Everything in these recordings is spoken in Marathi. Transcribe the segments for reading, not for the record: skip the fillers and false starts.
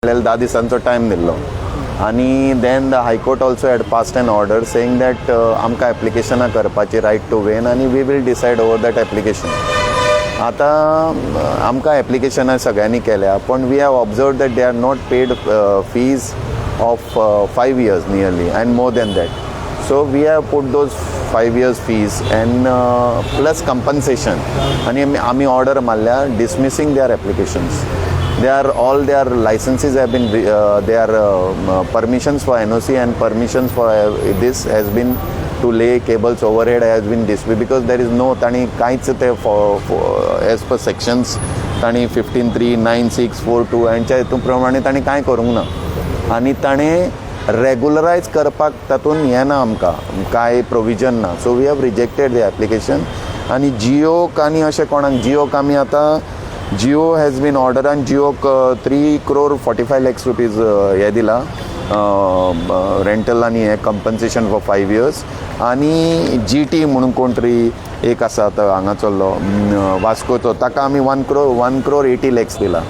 10 दिसांचो टायम दिल्लो आनी then the high court also had passed an order saying that आमकां एप्लिकेशनां करपाची रायट टू वेन आनी we will decide over that application. आतां आमकां एप्लिकेशनां सगळ्यांनी केल्या पण we have observe that they are not paid fees of 5 years nearly and more than that. So we have put those 5 years fees and plus compensation आणि आम्ही ऑर्डर मारल्या dismissing their applications. All their licenses have been permissions for NOC and permissions for this has been to lay cables overhead has been dismissed because there is no ताणी कांयच ते as per sections ताणी 15(3), 9(6), 4(2) हांच्या हितून प्रमाणे ताणी कांय करूंक ना आनी ताणें रेगुलरायज करपाक तातूंत हें ना आमकां कांय प्रोविजन ना. So we have rejected the application आनी जियोक आनी अशें कोणाक जियोक आमी आतां जियो हॅज बीन ऑर्डर आनी जियोक 3.45 lakhs रुपीज हे दिला रेंटल आनी हे कंपन्सेशन फॉर 5 years. आनी GT म्हणून कोण तरी एक आसा तो हांगा चल्लो वास्कोचो ताका आमी 1 crore 80 lakhs दिला.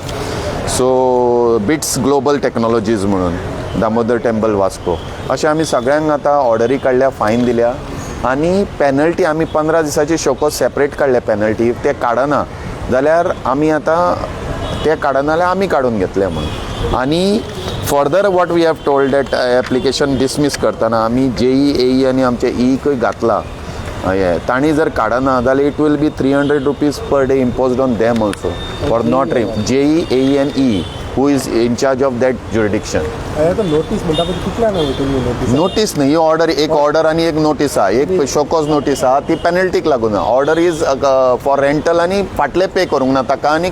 सो बिट्स ग्लोबल टॅक्नॉलॉजीज म्हणून दामोदर टेंपल वास्को अशें आमी सगळ्यांक आतां ऑर्डरी काडल्या फायन दिल्या आनी पेनल्टी आमी 15 दिसाची शोको सेपरेट काडल्या पेनल्टी ते काडना जाल्यार आमी आतां ते काडना जाल्यार आमी काडून घेतले म्हणून. आनी further what we have told that application dismiss करतना आमी JEE AE आनी आमचे EEकूय घातला हे तांणी जर काडना जाल्यार it will be 300 rupees per day imposed on them also for not JEE AE and EE who is in charge of that jurisdiction. Notice न्ही ऑर्डर एक ऑर्डर आनी एक नोटीस आहा एक शोकोज नोटीस आहा ती पेनल्टीक लागून ऑर्डर इज फॉर रेंटल आनी फाटले पे करूंक ना ताका आनी